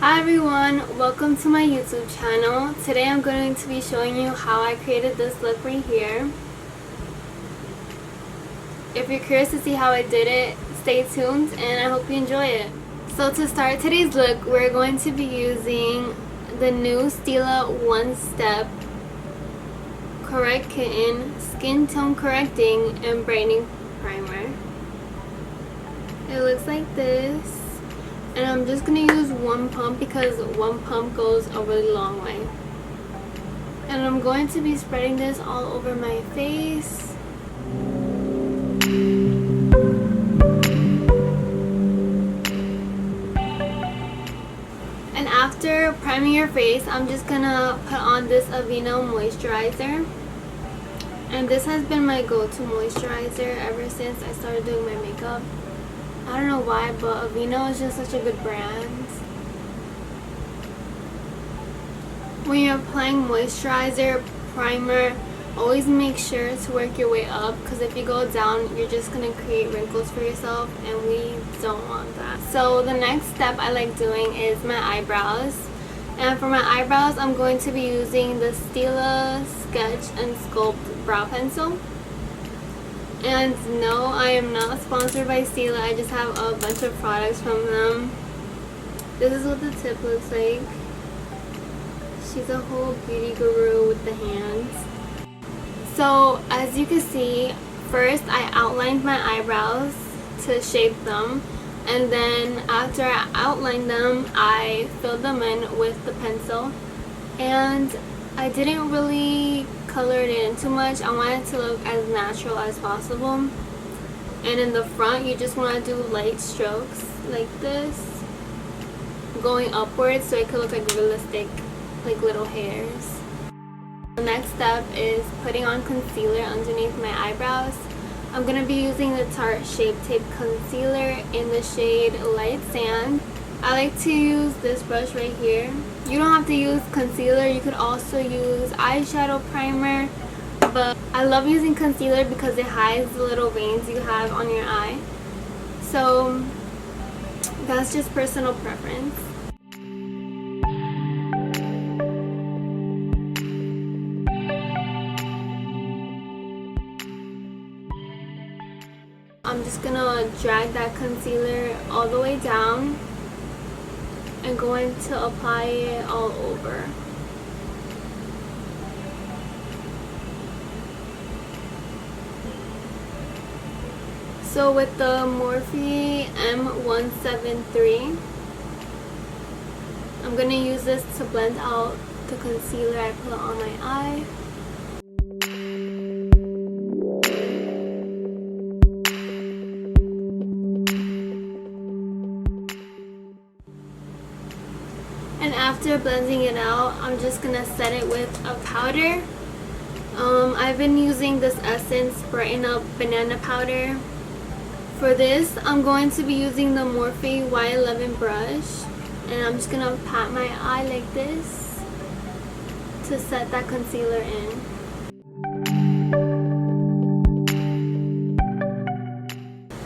Hi everyone, welcome to my YouTube channel. Today I'm going to be showing you how I created this look right here. If you're curious to see how I did it, stay tuned and I hope you enjoy it. So to start today's look, we're going to be using the new Stila One Step Correct Kitten Skin Tone Correcting and Brightening Primer. It looks like this. And I'm just going to use one pump because one pump goes a really long way. And I'm going to be spreading this all over my face. And after priming your face, I'm just going to put on this Aveeno moisturizer. And this has been my go-to moisturizer ever since I started doing my makeup. I don't know why, but Aveeno is just such a good brand. When you're applying moisturizer, primer, always make sure to work your way up, because if you go down, you're just going to create wrinkles for yourself, and we don't want that. So the next step I like doing is my eyebrows. And for my eyebrows, I'm going to be using the Stila Sketch and Sculpt Brow Pencil. And no, I am not sponsored by Stila. I just have a bunch of products from them. This is what the tip looks like. She's a whole beauty guru with the hands. So as you can see, first I outlined my eyebrows to shape them. And then after I outlined them, I filled them in with the pencil. And I didn't really color it in too much. I want it to look as natural as possible. And in the front, you just want to do light strokes like this, going upwards so it could look like realistic, like little hairs. The next step is putting on concealer underneath my eyebrows. I'm going to be using the Tarte Shape Tape Concealer in the shade Light Sand. I like to use this brush right here. You don't have to use concealer, you could also use eyeshadow primer, but I love using concealer because it hides the little veins you have on your eye. So that's just personal preference. I'm just gonna drag that concealer all the way down and going to apply it all over. So with the Morphe M173, I'm going to use this to blend out the concealer I put on my eye. And after blending it out, I'm just going to set it with a powder. I've been using this Essence Brighten Up Banana Powder. For this, I'm going to be using the Morphe Y11 brush. And I'm just going to pat my eye like this to set that concealer in.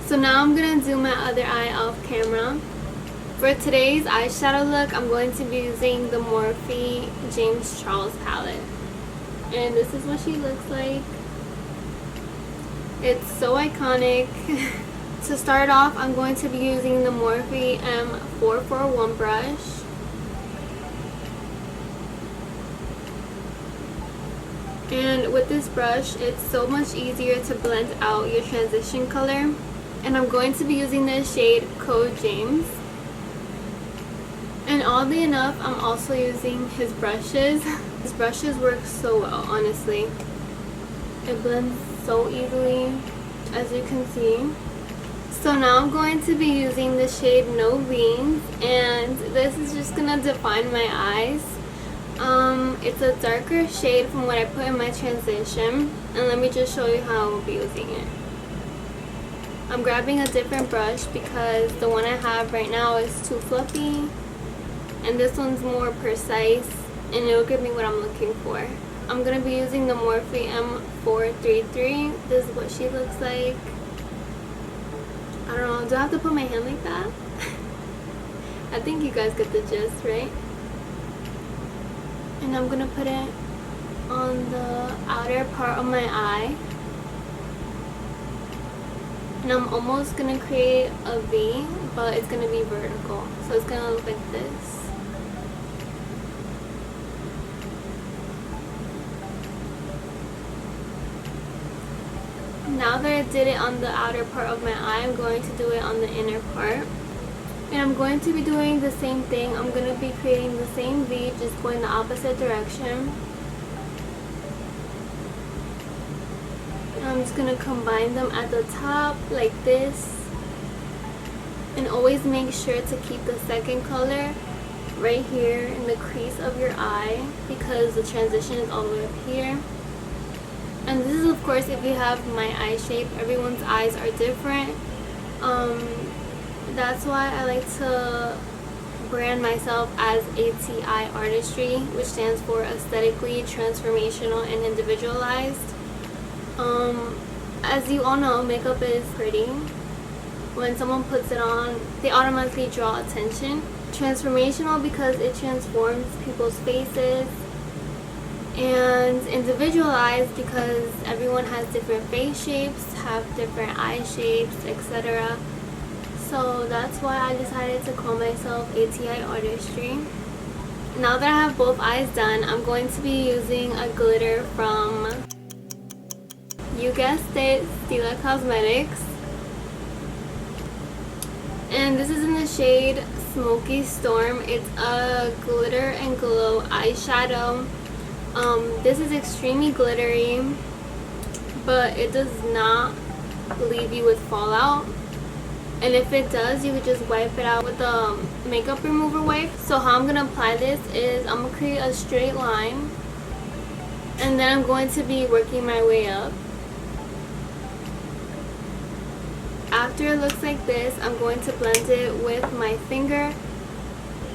So now I'm going to do my other eye off camera. For today's eyeshadow look, I'm going to be using the Morphe James Charles palette. And this is what she looks like. It's so iconic. To start off, I'm going to be using the Morphe M441 brush. And with this brush, it's so much easier to blend out your transition color. And I'm going to be using the shade Code James. And oddly enough, I'm also using his brushes. His brushes work so well, honestly. It blends so easily, as you can see. So now I'm going to be using the shade No Beans, and this is just going to define my eyes. It's a darker shade from what I put in my transition, and let me just show you how I will be using it. I'm grabbing a different brush because the one I have right now is too fluffy. And this one's more precise and it'll give me what I'm looking for. I'm going to be using the Morphe M433. This is what she looks like. I don't know, do I have to put my hand like that? I think you guys get the gist, right? And I'm gonna put it on the outer part of my eye. And I'm almost gonna create a V, but it's gonna be vertical. So it's gonna look like this. Now that I did it on the outer part of my eye, I'm going to do it on the inner part. And I'm going to be doing the same thing. I'm going to be creating the same V, just going the opposite direction. And I'm just going to combine them at the top like this. And always make sure to keep the second color right here in the crease of your eye, because the transition is all the way up here. And this is of course if you have my eye shape. Everyone's eyes are different. That's why I like to brand myself as ATI Artistry, which stands for Aesthetically Transformational and Individualized. As you all know, makeup is pretty. When someone puts it on, they automatically draw attention. Transformational because it transforms people's faces. And individualized because everyone has different face shapes, have different eye shapes, etc. So that's why I decided to call myself ATI Artistry. Now that I have both eyes done, I'm going to be using a glitter from, you guessed it, Stila Cosmetics. And this is in the shade Smoky Storm. It's a glitter and glow eyeshadow. This is extremely glittery, but it does not leave you with fallout. And if it does, you could just wipe it out with a makeup remover wipe. So how I'm going to apply this is I'm going to create a straight line, and then I'm going to be working my way up. After it looks like this, I'm going to blend it with my finger.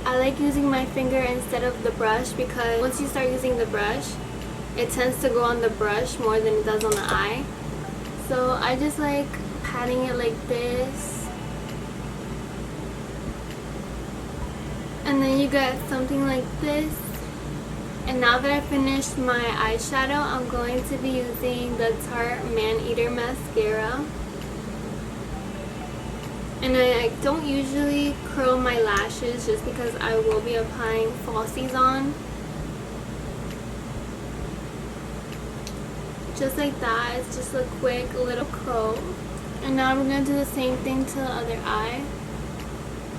I like using my finger instead of the brush because once you start using the brush, it tends to go on the brush more than it does on the eye. So I just like patting it like this. And then you get something like this. And now that I finished my eyeshadow, I'm going to be using the Tarte Man Eater Mascara. And I don't usually curl my lashes just because I will be applying falsies on. Just like that, it's just a quick little curl. And now I'm going to do the same thing to the other eye.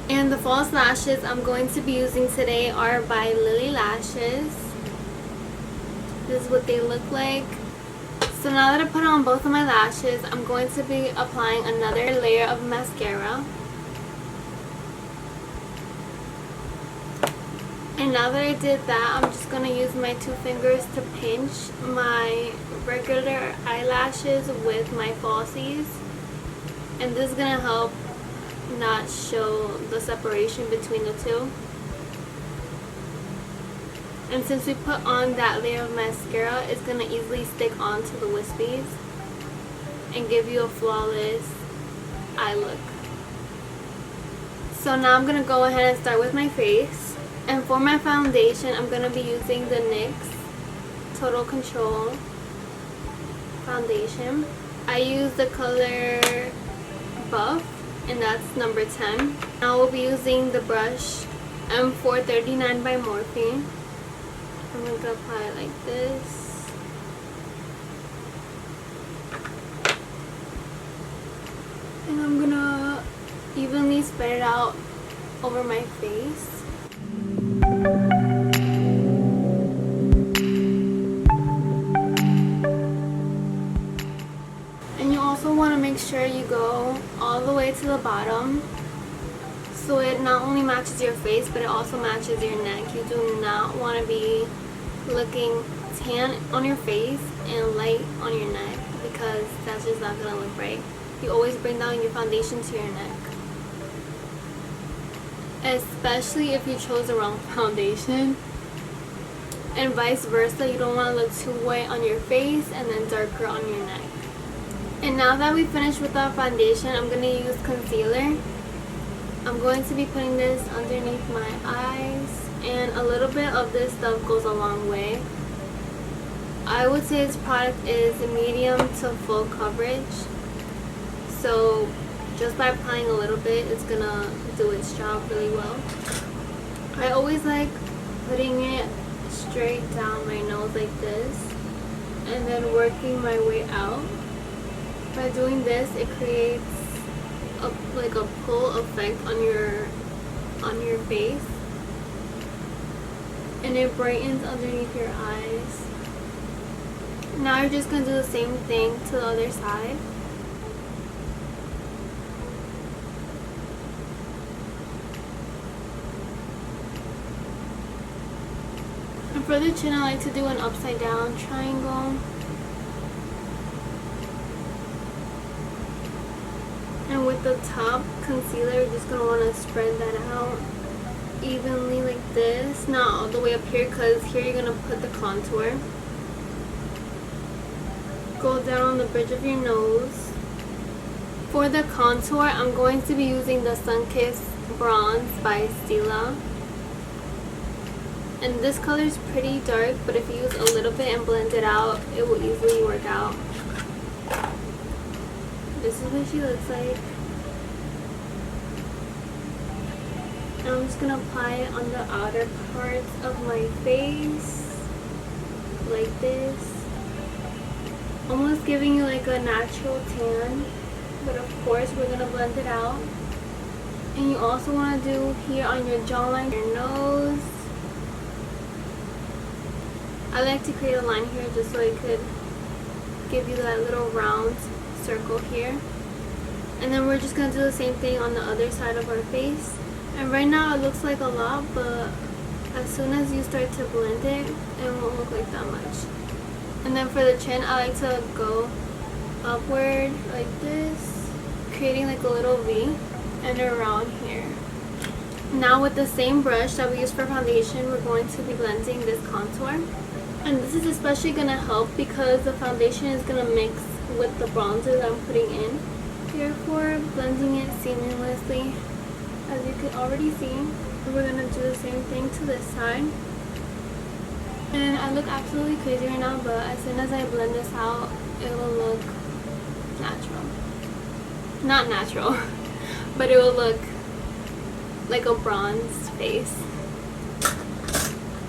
And the false lashes I'm going to be using today are by Lily Lashes. This is what they look like. So now that I put on both of my lashes, I'm going to be applying another layer of mascara. And now that I did that, I'm just going to use my two fingers to pinch my regular eyelashes with my falsies. And this is going to help not show the separation between the two. And since we put on that layer of mascara, it's going to easily stick onto the wispies and give you a flawless eye look. So now I'm going to go ahead and start with my face. And for my foundation, I'm going to be using the NYX Total Control foundation. I use the color Buff, and that's number 10. Now we'll be using the brush M439 by Morphe. I'm going to apply it like this. And I'm going to evenly spread it out over my face. And you also want to make sure you go all the way to the bottom, so it not only matches your face, but it also matches your neck. You do not want to be looking tan on your face and light on your neck, because that's just not going to look right. You always bring down your foundation to your neck. Especially if you chose the wrong foundation. And vice versa, you don't want to look too white on your face and then darker on your neck. And now that we finished with our foundation, I'm going to use concealer. I'm going to be putting this underneath my eyes, and a little bit of this stuff goes a long way. I would say this product is medium to full coverage, so just by applying a little bit, it's gonna do its job really well. I always like putting it straight down my nose like this and then working my way out. By doing this, it creates like a pull effect on your face, and it brightens underneath your eyes. Now you're just gonna do the same thing to the other side. And for the chin, I like to do an upside down triangle. And with the top concealer, you're just gonna want to spread that out evenly like this, not all the way up here, because here you're gonna put the contour. Go down the bridge of your nose. For the contour, I'm going to be using the Sunkissed Bronze by Stila. And this color is pretty dark, but if you use a little bit and blend it out, it will easily work out. This is what she looks like. And I'm just gonna apply it on the outer parts of my face, like this. Almost giving you like a natural tan, but of course we're gonna blend it out. And you also want to do here on your jawline, your nose. I like to create a line here just so I could give you that little round circle here. And then we're just gonna do the same thing on the other side of our face. And right now it looks like a lot, but as soon as you start to blend it, it won't look like that much. And then for the chin, I like to go upward like this, creating like a little V, and around here. Now with the same brush that we use for foundation, we're going to be blending this contour. And this is especially going to help because the foundation is going to mix with the bronzer that I'm putting in. Therefore, blending it seamlessly, as you can already see. We're going to do the same thing to this side. And I look absolutely crazy right now, but as soon as I blend this out, it will look natural. Not natural, but it will look like a bronze face.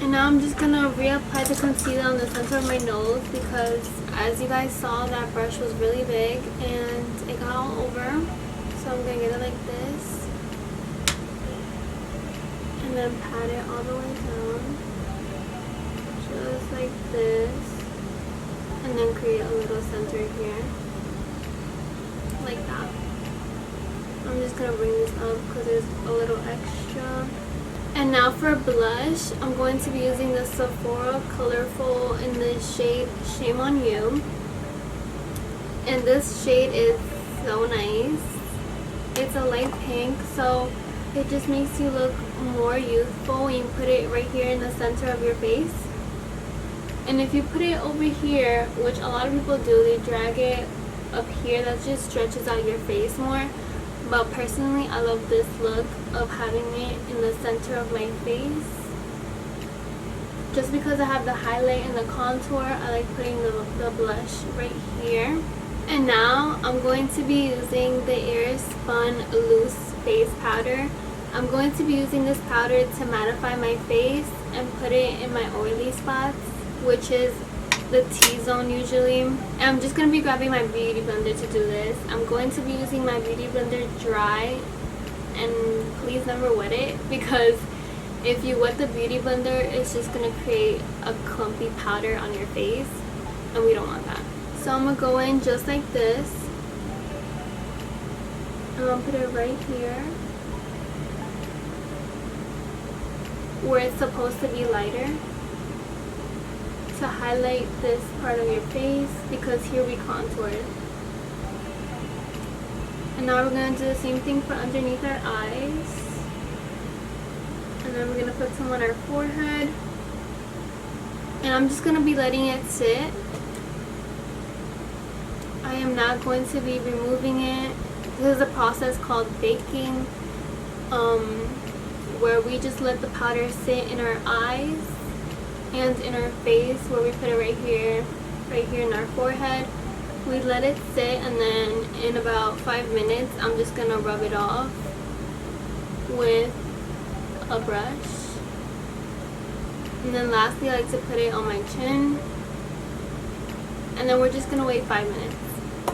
And now I'm just gonna reapply the concealer on the center of my nose because, as you guys saw, that brush was really big and it got all over. So I'm gonna get it like this and then pat it all the way down, just like this, and then create a little center here, like that. I'm just gonna bring this up because there's a little extra. And now for blush, I'm going to be using the Sephora Colorful in the shade Shame on You. And this shade is so nice. It's a light pink, so it just makes you look more youthful when you put it right here in the center of your face. And if you put it over here, which a lot of people do, they drag it up here, that just stretches out your face more. But personally, I love this look of having it in the center of my face. Just because I have the highlight and the contour, I like putting the blush right here. And now I'm going to be using the Airspun Loose Face Powder. I'm going to be using this powder to mattify my face and put it in my oily spots, which is the T-zone usually. And I'm just going to be grabbing my beauty blender to do this. I'm going to be using my beauty blender dry, and please never wet it, because if you wet the beauty blender, it's just going to create a clumpy powder on your face, and we don't want that. So I'm going to go in just like this. I'm going to put it right here where it's supposed to be lighter, to highlight this part of your face, because here we contoured. And now we're going to do the same thing for underneath our eyes. And then we're going to put some on our forehead. And I'm just going to be letting it sit. I am not going to be removing it. This is a process called baking. where we just let the powder sit in our eyes and in our face, where we put it right here in our forehead. We let it sit, and then in about 5 minutes I'm just gonna rub it off with a brush. And then lastly, I like to put it on my chin, and then we're just gonna wait 5 minutes.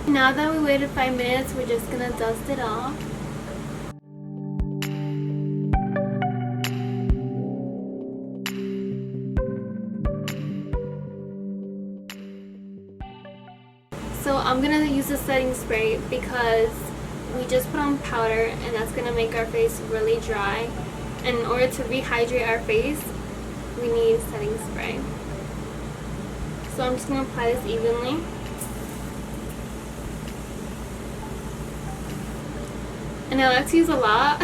Now that we waited 5 minutes, we're just gonna dust it off. So I'm gonna use a setting spray because we just put on powder and that's gonna make our face really dry. And in order to rehydrate our face, we need setting spray. So I'm just gonna apply this evenly. And I like to use a lot.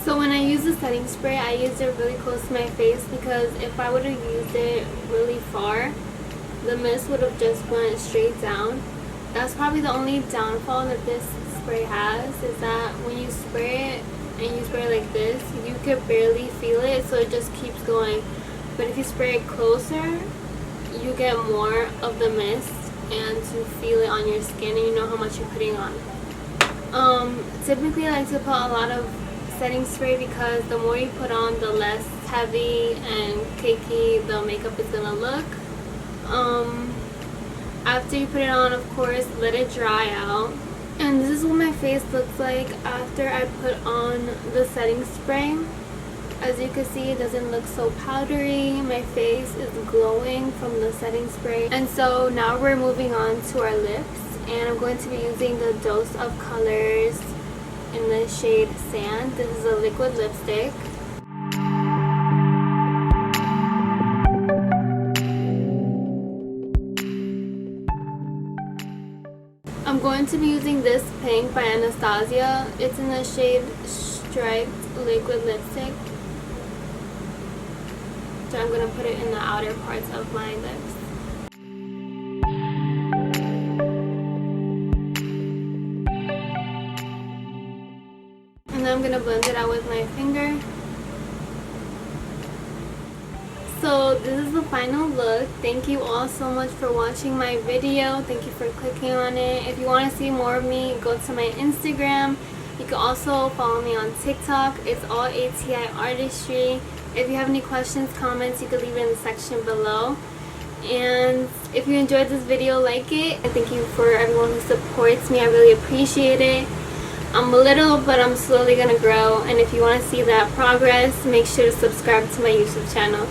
So when I use the setting spray, I use it really close to my face, because if I would have used it really far, the mist would have just went straight down. That's probably the only downfall that this spray has, is that when you spray it and you spray it like this, you could barely feel it, so it just keeps going. But if you spray it closer, you get more of the mist and to feel it on your skin, and you know how much you're putting on. Typically I like to put a lot of setting spray because the more you put on, the less heavy and cakey the makeup is gonna look. After you put it on, of course, let it dry out. And this is what my face looks like after I put on the setting spray. As you can see, it doesn't look so powdery. My face is glowing from the setting spray. And so now we're moving on to our lips, and I'm going to be using the Dose of Colors in the shade Sand. This is a liquid lipstick. I'm going to be using this pink by Anastasia. It's in the shade Striped Liquid Lipstick. So I'm going to put it in the outer parts of my lips. And then I'm going to blend it out with my finger. So this is the final look. Thank you all so much for watching my video. Thank you for clicking on it. If you want to see more of me, go to my Instagram. You can also follow me on TikTok. It's all ATI Artistry. If you have any questions, comments, you can leave it in the section below. And if you enjoyed this video, like it. And thank you for everyone who supports me. I really appreciate it. I'm little, but I'm slowly gonna grow. And if you want to see that progress, make sure to subscribe to my YouTube channel.